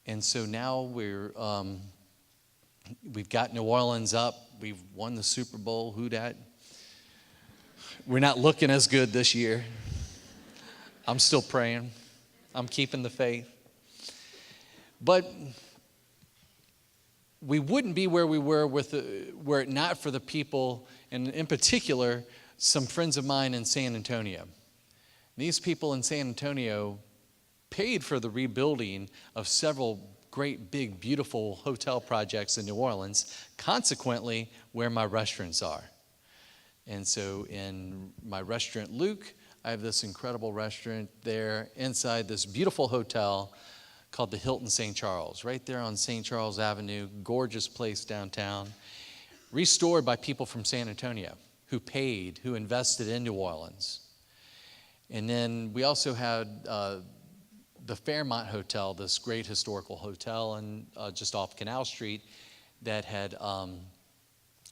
And so now we've got New Orleans up. We've won the Super Bowl. Who dat? We're not looking as good this year. I'm still praying. I'm keeping the faith. But we wouldn't be where we were were it not for the people, and in particular, some friends of mine in San Antonio. These people in San Antonio paid for the rebuilding of several great, big, beautiful hotel projects in New Orleans, consequently, where my restaurants are. And so in my restaurant, Luke, I have this incredible restaurant there inside this beautiful hotel called the Hilton St. Charles, right there on St. Charles Avenue, gorgeous place downtown, restored by people from San Antonio who paid, who invested in New Orleans. And then we also had the Fairmont Hotel, this great historical hotel and just off Canal Street that had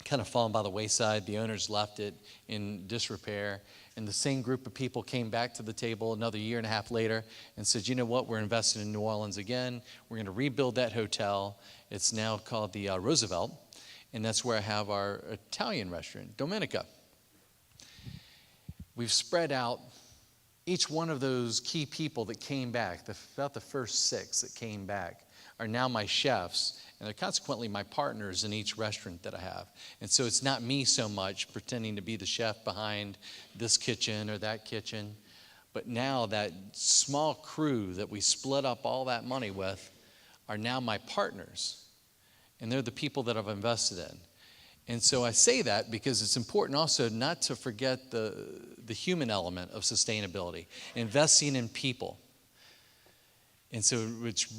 kind of fallen by the wayside. The owners left it in disrepair. And the same group of people came back to the table another year and a half later and said, you know what, we're investing in New Orleans again. We're going to rebuild that hotel. It's now called the Roosevelt. And that's where I have our Italian restaurant, Domenica. We've spread out each one of those key people that came back, about the first 6 that came back, are now my chefs, and they're consequently my partners in each restaurant that I have. And so it's not me so much pretending to be the chef behind this kitchen or that kitchen, but now that small crew that we split up all that money with are now my partners, and they're the people that I've invested in. And so I say that because it's important also not to forget the human element of sustainability, investing in people. And so which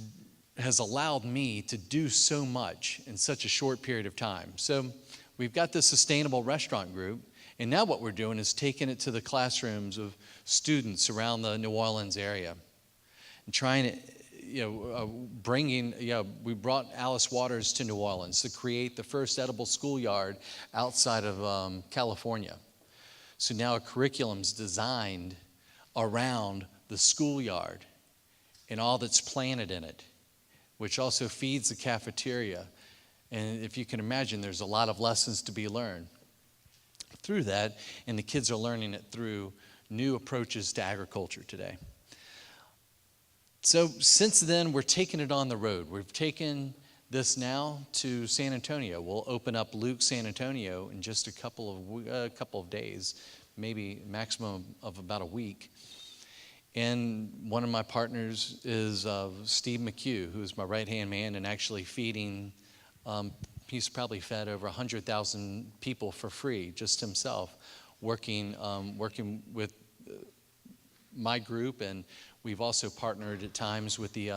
has allowed me to do so much in such a short period of time. So we've got this sustainable restaurant group, and now what we're doing is taking it to the classrooms of students around the New Orleans area and trying to we brought Alice Waters to New Orleans to create the first edible schoolyard outside of California. So now a curriculum's designed around the schoolyard and all that's planted in it, which also feeds the cafeteria. And if you can imagine, there's a lot of lessons to be learned through that, and the kids are learning it through new approaches to agriculture today. So since then, we're taking it on the road. We've taken this now to San Antonio. We'll open up Luke San Antonio in just a couple of days, maybe maximum of about a week. And one of my partners is Steve McHugh, who is my right-hand man and actually feeding, he's probably fed over 100,000 people for free, just himself, working with my group, and we've also partnered at times with the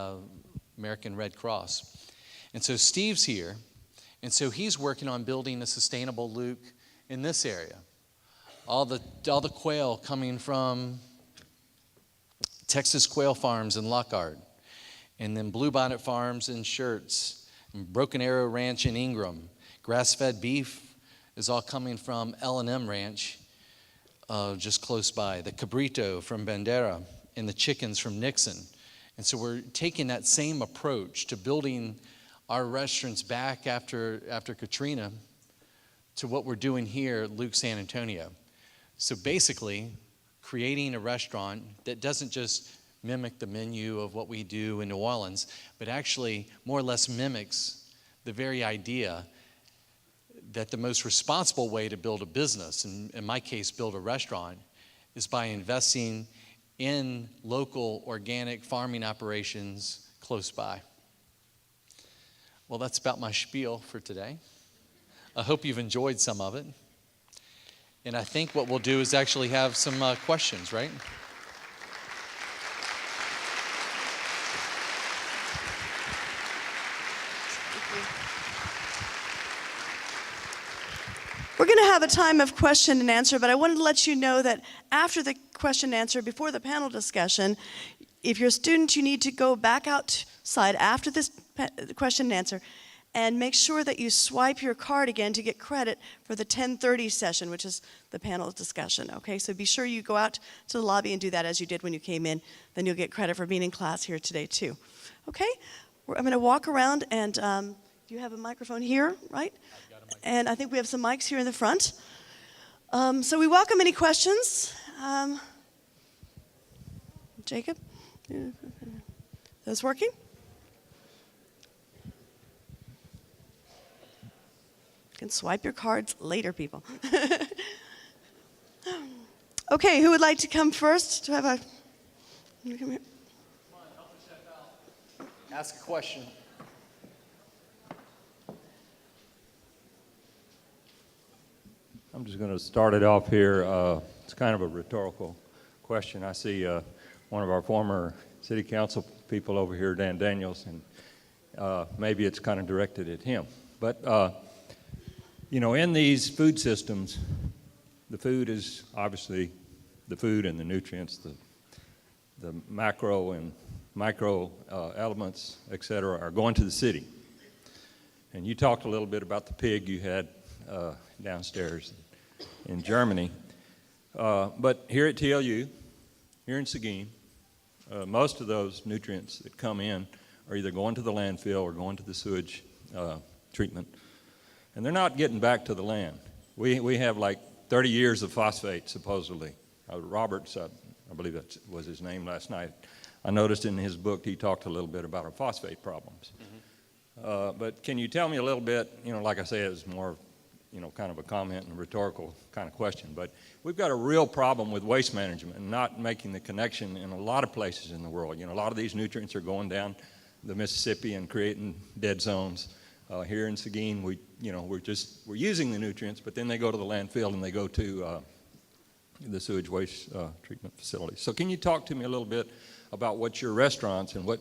American Red Cross. And so Steve's here, and so he's working on building a sustainable Luke in this area. All the quail coming from Texas Quail Farms in Lockhart, and then Bluebonnet Farms in Schertz, and Broken Arrow Ranch in Ingram. Grass-fed beef is all coming from L&M Ranch, just close by. The cabrito from Bandera, and the chickens from Nixon. And so we're taking that same approach to building our restaurants back after Katrina to what we're doing here at Luke San Antonio. So basically, creating a restaurant that doesn't just mimic the menu of what we do in New Orleans, but actually more or less mimics the very idea that the most responsible way to build a business, and in my case, build a restaurant, is by investing in local organic farming operations close by. Well, that's about my spiel for today. I hope you've enjoyed some of it. And I think what we'll do is actually have some questions, right? We're going to have a time of question and answer, but I wanted to let you know that after the question and answer, before the panel discussion, if you're a student, you need to go back outside after this question and answer and make sure that you swipe your card again to get credit for the 10:30 session, which is the panel discussion, okay? So be sure you go out to the lobby and do that as you did when you came in. Then you'll get credit for being in class here today, too. Okay? I'm going to walk around, and you have a microphone here, right? I've got a microphone. And I think we have some mics here in the front. So we welcome any questions. Jacob? Is working? You can swipe your cards later, people. Okay, who would like to come first to have a... Come here. Come on, help the chef out. Ask a question. I'm just going to start it off here. It's kind of a rhetorical question. I see one of our former city council people over here, Dan Daniels, and maybe it's kind of directed at him. But, you know, in these food systems, the food is obviously the food and the nutrients, the macro and micro elements, et cetera, are going to the city. And you talked a little bit about the pig you had downstairs in Germany. But here at TLU, here in Seguin, most of those nutrients that come in are either going to the landfill or going to the sewage treatment. And they're not getting back to the land. We have like 30 years of phosphate, supposedly. Roberts, I believe that was his name last night. I noticed in his book he talked a little bit about our phosphate problems. Mm-hmm. But can you tell me a little bit, you know, like I say, it was more, you know, kind of a comment and a rhetorical kind of question, but we've got a real problem with waste management and not making the connection in a lot of places in the world. You know, a lot of these nutrients are going down the Mississippi and creating dead zones. Here in Seguin, we're using the nutrients, but then they go to the landfill and they go to the sewage waste treatment facilities. So can you talk to me a little bit about what your restaurants and what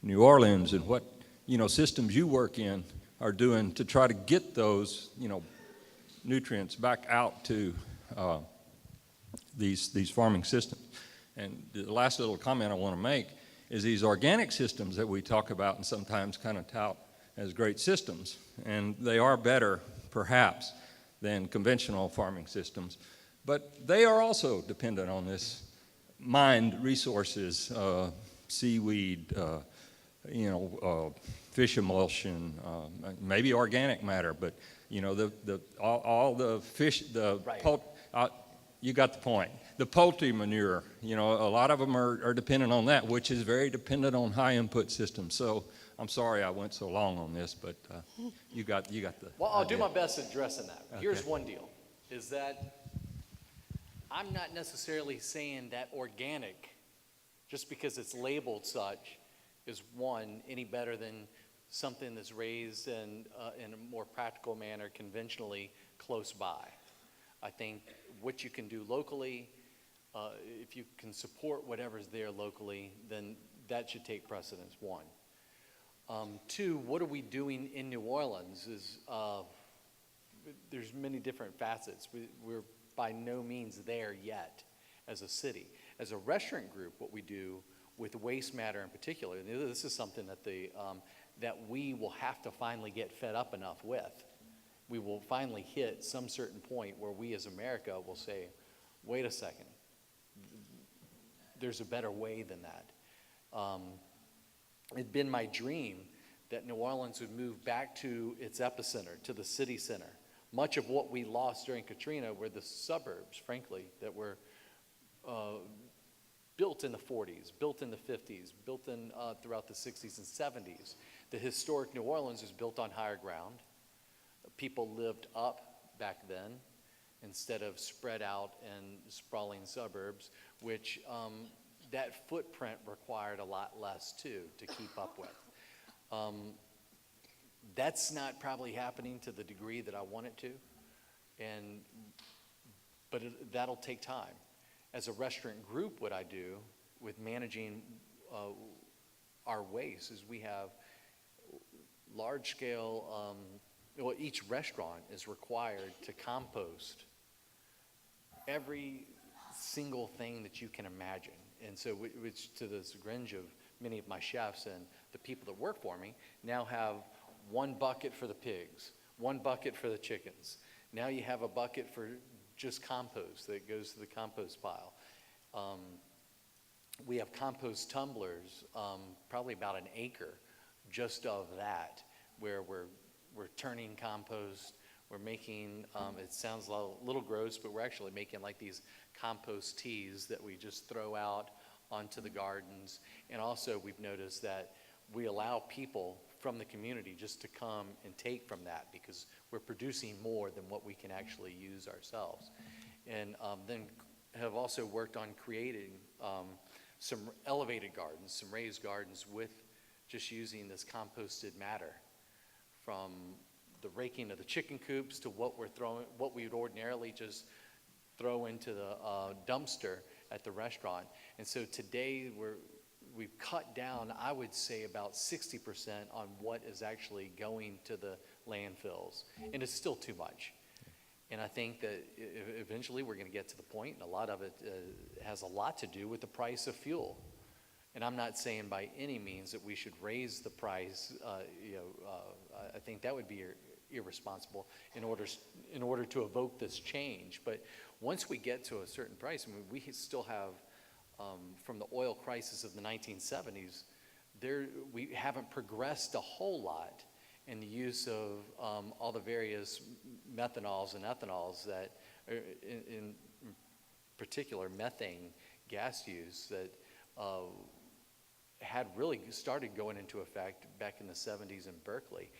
New Orleans and what, you know, systems you work in are doing to try to get those, you know, nutrients back out to these farming systems. And the last little comment I want to make is these organic systems that we talk about and sometimes kind of tout as great systems, and they are better, perhaps, than conventional farming systems, but they are also dependent on this mined resources, seaweed, fish emulsion, maybe organic matter, but you know, all the fish, Right. You got the point. The poultry manure, you know, a lot of them are dependent on that, which is very dependent on high input systems. So I'm sorry I went so long on this, but you got the Well, I'll do idea. my best at addressing that. Okay. Here's one deal, is that I'm not necessarily saying that organic, just because it's labeled such, is one any better than something that's raised in a more practical manner, conventionally close by. I think what you can do locally, if you can support whatever's there locally, then that should take precedence, one. Two, what are we doing in New Orleans is, there's many different facets. We're by no means there yet as a city. As a restaurant group, what we do with waste matter in particular, and this is something that that we will have to finally get fed up enough with. We will finally hit some certain point where we as America will say, wait a second, there's a better way than that. It'd been my dream that New Orleans would move back to its epicenter, to the city center. Much of what we lost during Katrina were the suburbs, frankly, that were built in the 40s, built in the 50s, built in throughout the 60s and 70s. The historic New Orleans was built on higher ground. People lived up back then instead of spread out in sprawling suburbs, which that footprint required a lot less too to keep up with. That's not probably happening to the degree that I want it to, but that'll take time. As a restaurant group, what I do with managing our waste is we have large scale, well, each restaurant is required to compost every single thing that you can imagine. And so, which to the chagrin of many of my chefs and the people that work for me, now have one bucket for the pigs, one bucket for the chickens. Now you have a bucket for just compost that goes to the compost pile. We have compost tumblers, probably about an acre just of that, where we're turning compost, we're making, it sounds a little gross, but we're actually making like these compost teas that we just throw out onto the gardens. And also we've noticed that we allow people from the community just to come and take from that, because we're producing more than what we can actually use ourselves. And then have also worked on creating some elevated gardens, some raised gardens with just using this composted matter, from the raking of the chicken coops to what we would ordinarily just throw into the dumpster at the restaurant. And so today we've cut down, I would say, about 60% on what is actually going to the landfills. And it's still too much. And I think that eventually we're going to get to the point, and a lot of it has a lot to do with the price of fuel. And I'm not saying by any means that we should raise the price. I think that would be irresponsible in order to evoke this change. But once we get to a certain price, I mean, we still have, from the oil crisis of the 1970s, we haven't progressed a whole lot in the use of all the various methanols and ethanols that, in particular, methane gas use that had really started going into effect back in the 70s in Berkeley.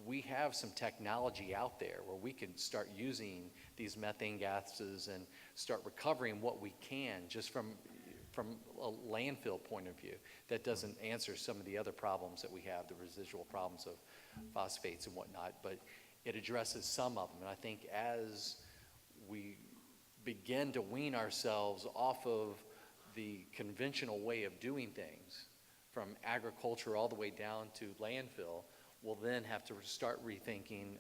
We have some technology out there where we can start using these methane gases and start recovering what we can just from a landfill point of view. That doesn't answer some of the other problems that we have, the residual problems of phosphates and whatnot, but it addresses some of them. And I think as we begin to wean ourselves off of the conventional way of doing things, from agriculture all the way down to landfill, we'll then have to start rethinking.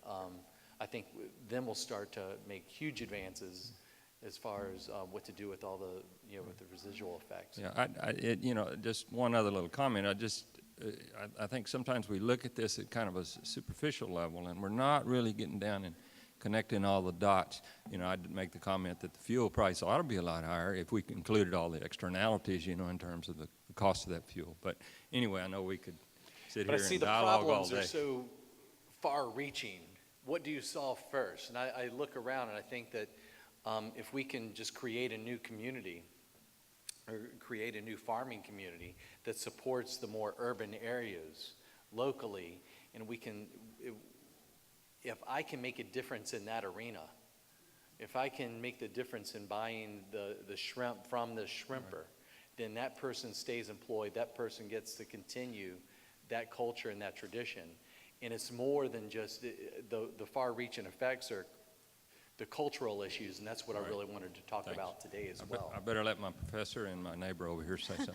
I think then we'll start to make huge advances as far as what to do with all the, with the residual effects. Yeah, just one other little comment. I think sometimes we look at this at kind of a superficial level, and we're not really getting down and connecting all the dots. I'd make the comment that the fuel price ought to be a lot higher if we included all the externalities, in terms of the cost of that fuel. But anyway, I know we could sit here and dialogue all day. But I see the problems are so far-reaching. What do you solve first? And I look around and I think that if we can just create a new community, or create a new farming community that supports the more urban areas locally, and if I can make a difference in that arena, if I can make the difference in buying the shrimp from the shrimper, then that person stays employed, that person gets to continue that culture and that tradition. And it's more than just the far-reaching effects or the cultural issues, and that's what I really wanted to talk about today as well. I better let my professor and my neighbor over here say something.